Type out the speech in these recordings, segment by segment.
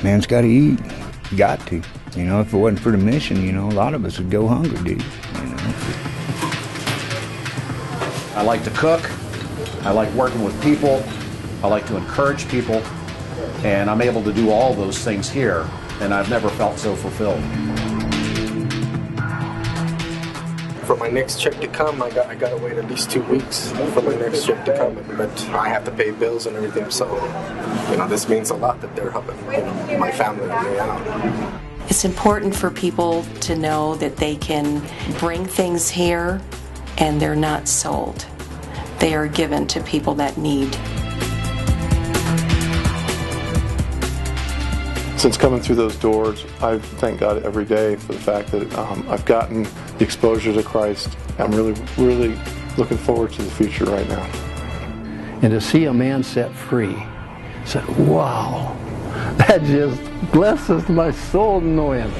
Man's got to eat. Got to. You know, if it wasn't for the mission, you know, a lot of us would go hungry, dude. You know. I like to cook. I like working with people. I like to encourage people. And I'm able to do all those things here, and I've never felt so fulfilled. For my next check to come, I gotta wait at least 2 weeks for my next check to come. But I have to pay bills and everything, so you know this means a lot that they're helping my family and me out. It's important for people to know that they can bring things here and they're not sold. They are given to people that need. Since coming through those doors, I thank God every day for the fact that I've gotten the exposure to Christ. I'm really looking forward to the future right now. And to see a man set free, I said, wow, that just blesses my soul to no end.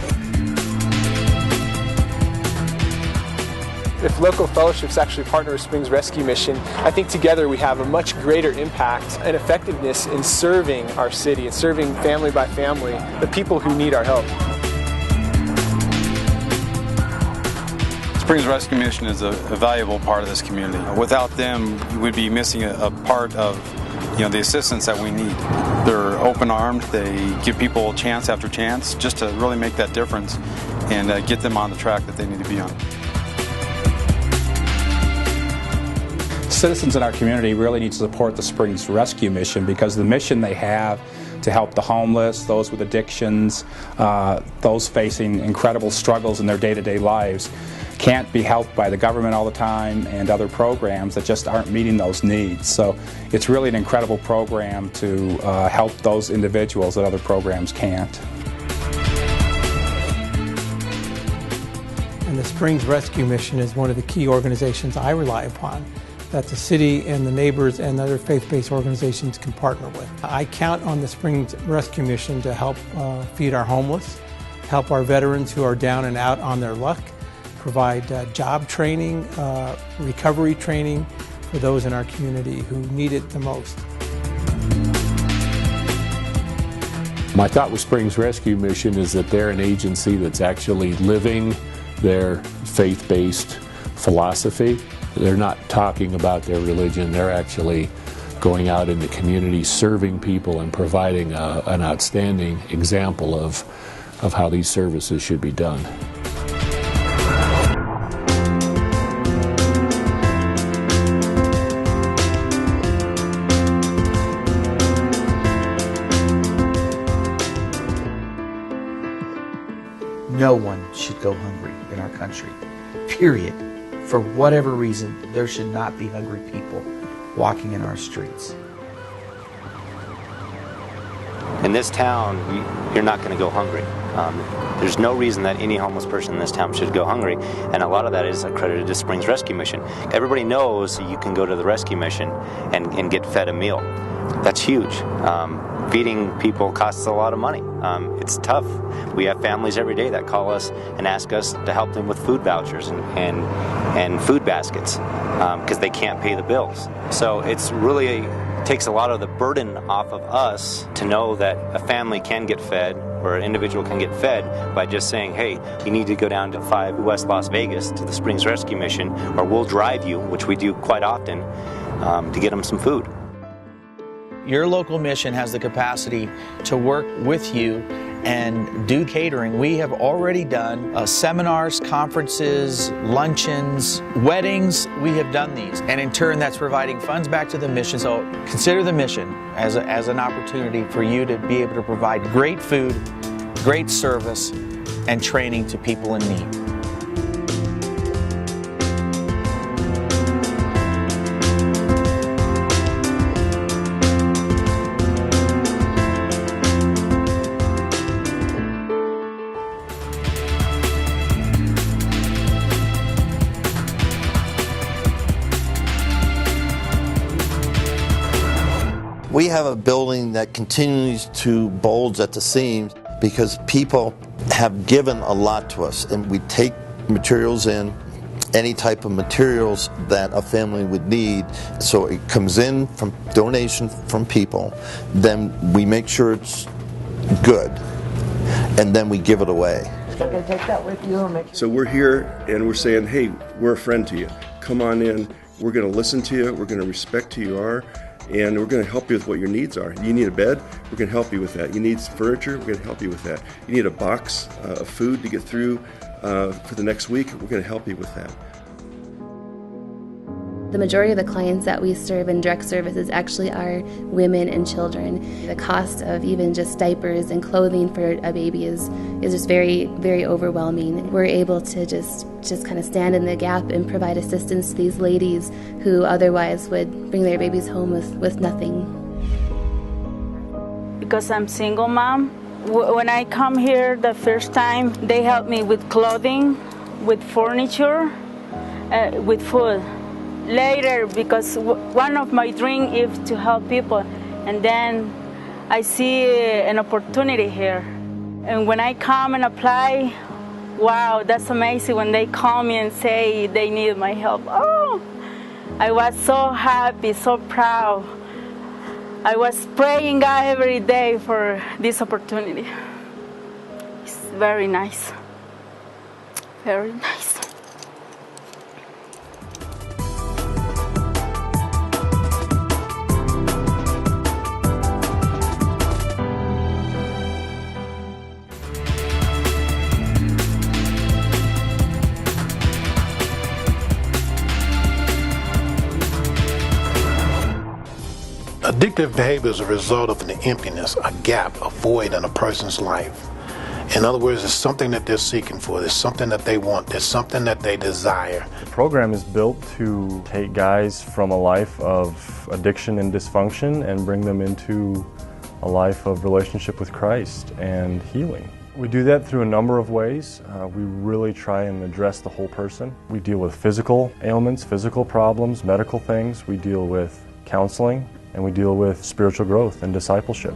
If local fellowships actually partner with Springs Rescue Mission, I think together we have a much greater impact and effectiveness in serving our city and serving family by family, the people who need our help. Springs Rescue Mission is a valuable part of this community. Without them, we'd be missing a part of the assistance that we need. They're open-armed. They give people chance after chance just to really make that difference and get them on the track that they need to be on. Citizens in our community really need to support the Springs Rescue Mission because the mission they have to help the homeless, those with addictions, those facing incredible struggles in their day-to-day lives can't be helped by the government all the time and other programs that just aren't meeting those needs. So it's really an incredible program to help those individuals that other programs can't. And the Springs Rescue Mission is one of the key organizations I rely upon that the city and the neighbors and other faith-based organizations can partner with. I count on the Springs Rescue Mission to help feed our homeless, help our veterans who are down and out on their luck, provide job training, recovery training for those in our community who need it the most. My thought with Springs Rescue Mission is that they're an agency that's actually living their faith-based philosophy. They're not talking about their religion, they're actually going out in the community, serving people and providing an outstanding example of how these services should be done. No one should go hungry in our country, period. For whatever reason, there should not be hungry people walking in our streets. In this town, you're not going to go hungry. There's no reason that any homeless person in this town should go hungry, and a lot of that is accredited to Springs Rescue Mission. Everybody knows you can go to the rescue mission and get fed a meal. That's huge. Feeding people costs a lot of money. It's tough. We have families every day that call us and ask us to help them with food vouchers and food baskets because they can't pay the bills. So it's really takes a lot of the burden off of us to know that a family can get fed or an individual can get fed by just saying, hey, you need to go down to 5 West Las Vegas to the Springs Rescue Mission, or we'll drive you, which we do quite often, to get them some food. Your local mission has the capacity to work with you and do catering. We have already done seminars, conferences, luncheons, weddings. We have done these, and in turn that's providing funds back to the mission. So consider the mission as an opportunity for you to be able to provide great food, great service, and training to people in need. We have a building that continues to bulge at the seams because people have given a lot to us, and we take materials in, any type of materials that a family would need. So it comes in from donation from people, then we make sure it's good, and then we give it away. You can take that with you and make sure. So we're here and we're saying, hey, we're a friend to you. Come on in. We're going to listen to you. We're going to respect who you are. And we're going to help you with what your needs are. You need a bed? We're going to help you with that. You need furniture? We're going to help you with that. You need a box of food to get through for the next week? We're going to help you with that. The majority of the clients that we serve in direct services actually are women and children. The cost of even just diapers and clothing for a baby is just very, very overwhelming. We're able to just kind of stand in the gap and provide assistance to these ladies who otherwise would bring their babies home with nothing. Because I'm single mom, when I come here the first time, they help me with clothing, with furniture, with food. Later, because one of my dreams is to help people, and then I see an opportunity here. And when I come and apply, wow, that's amazing when they call me and say they need my help. Oh, I was so happy, so proud. I was praying God every day for this opportunity. It's very nice, very nice. Addictive behavior is a result of an emptiness, a gap, a void in a person's life. In other words, it's something that they're seeking for. There's something that they want. There's something that they desire. The program is built to take guys from a life of addiction and dysfunction and bring them into a life of relationship with Christ and healing. We do that through a number of ways. We really try and address the whole person. We deal with physical ailments, physical problems, medical things. We deal with counseling, and we deal with spiritual growth and discipleship.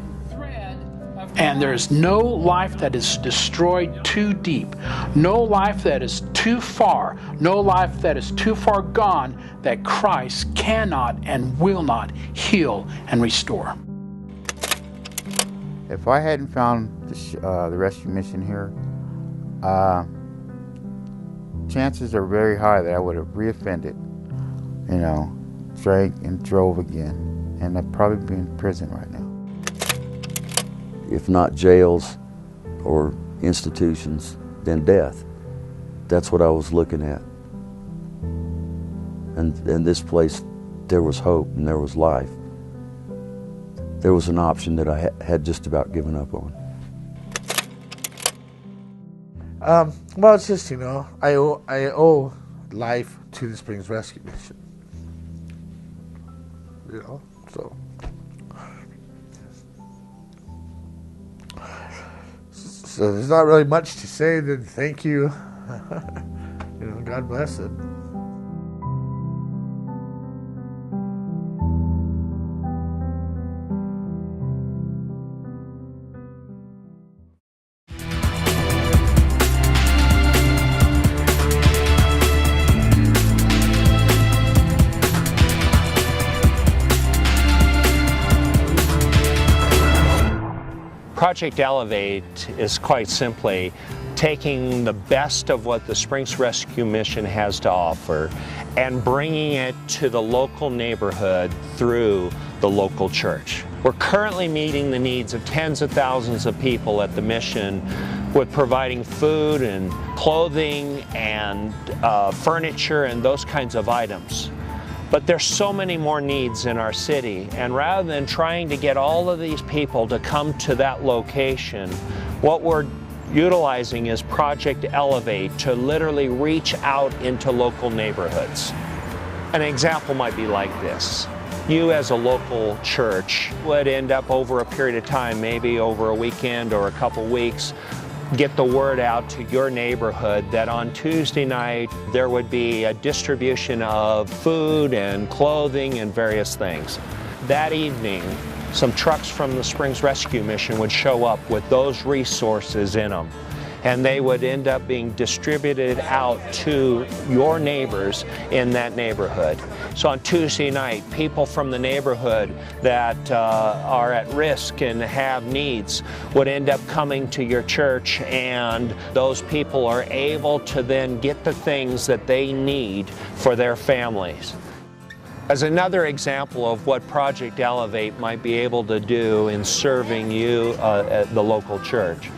And there's no life that is destroyed too deep, no life that is too far, no life that is too far gone that Christ cannot and will not heal and restore. If I hadn't found the rescue mission here, chances are very high that I would have reoffended, drank and drove again. And I'd probably be in prison right now. If not jails or institutions, then death. That's what I was looking at. And in this place, there was hope and there was life. There was an option that I had just about given up on. Well, it's just, I owe life to the Springs Rescue Mission. So there's not really much to say than thank you. God bless it. Project Elevate is quite simply taking the best of what the Springs Rescue Mission has to offer and bringing it to the local neighborhood through the local church. We're currently meeting the needs of tens of thousands of people at the mission with providing food and clothing and furniture and those kinds of items. But there's so many more needs in our city, and rather than trying to get all of these people to come to that location, what we're utilizing is Project Elevate to literally reach out into local neighborhoods. An example might be like this. You as a local church would end up over a period of time, maybe over a weekend or a couple weeks, get the word out to your neighborhood that on Tuesday night there would be a distribution of food and clothing and various things. That evening, some trucks from the Springs Rescue Mission would show up with those resources in them. and they would end up being distributed out to your neighbors in that neighborhood. So on Tuesday night, people from the neighborhood that are at risk and have needs would end up coming to your church, and those people are able to then get the things that they need for their families. As another example of what Project Elevate might be able to do in serving you at the local church,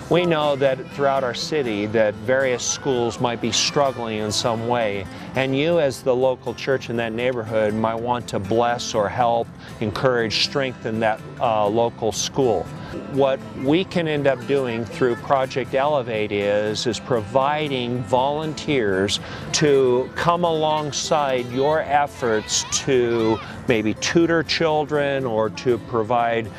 we know that throughout our city that various schools might be struggling in some way, and you as the local church in that neighborhood might want to bless or help, encourage, strengthen that local school. What we can end up doing through Project Elevate is providing volunteers to come alongside your efforts to maybe tutor children or to provide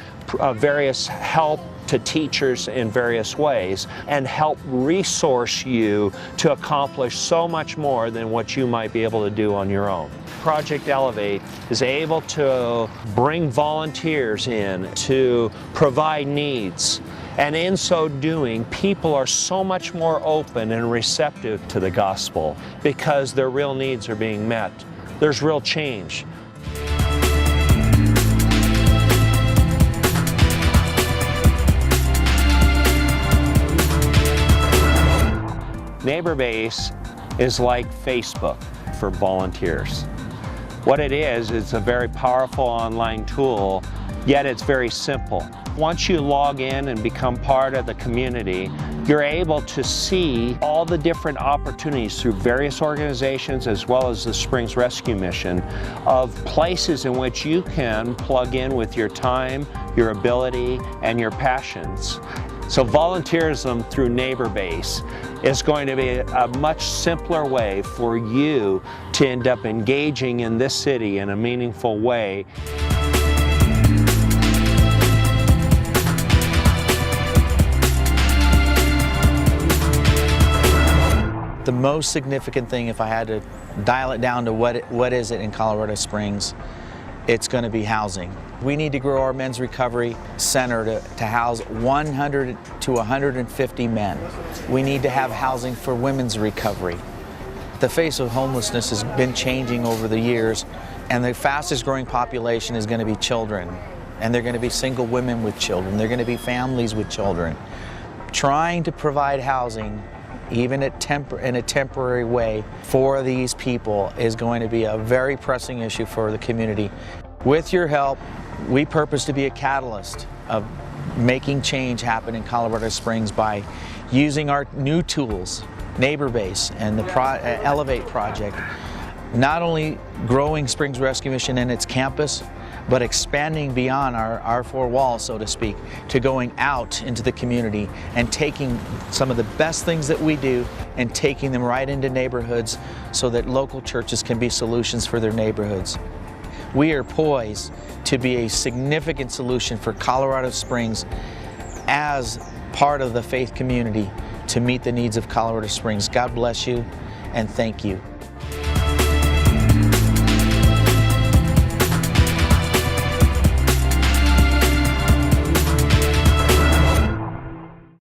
various help to teachers in various ways and help resource you to accomplish so much more than what you might be able to do on your own. Project Elevate is able to bring volunteers in to provide needs, and in so doing, people are so much more open and receptive to the gospel because their real needs are being met. There's real change. NeighborBase is like Facebook for volunteers. What it is, it's a very powerful online tool, yet it's very simple. Once you log in and become part of the community, you're able to see all the different opportunities through various organizations as well as the Springs Rescue Mission of places in which you can plug in with your time, your ability, and your passions. So volunteerism through NeighborBase is going to be a much simpler way for you to end up engaging in this city in a meaningful way. The most significant thing, if I had to dial it down to what is it in Colorado Springs, it's going to be housing. We need to grow our men's recovery center to house 100 to 150 men. We need to have housing for women's recovery. The face of homelessness has been changing over the years, and the fastest growing population is going to be children. And they're going to be single women with children. They're going to be families with children. Trying to provide housing, even in a temporary way, for these people is going to be a very pressing issue for the community. With your help, we purpose to be a catalyst of making change happen in Colorado Springs by using our new tools, NeighborBase and the Elevate project, not only growing Springs Rescue Mission and its campus, but expanding beyond our four walls, so to speak, to going out into the community and taking some of the best things that we do and taking them right into neighborhoods so that local churches can be solutions for their neighborhoods. We are poised to be a significant solution for Colorado Springs as part of the faith community to meet the needs of Colorado Springs. God bless you and thank you.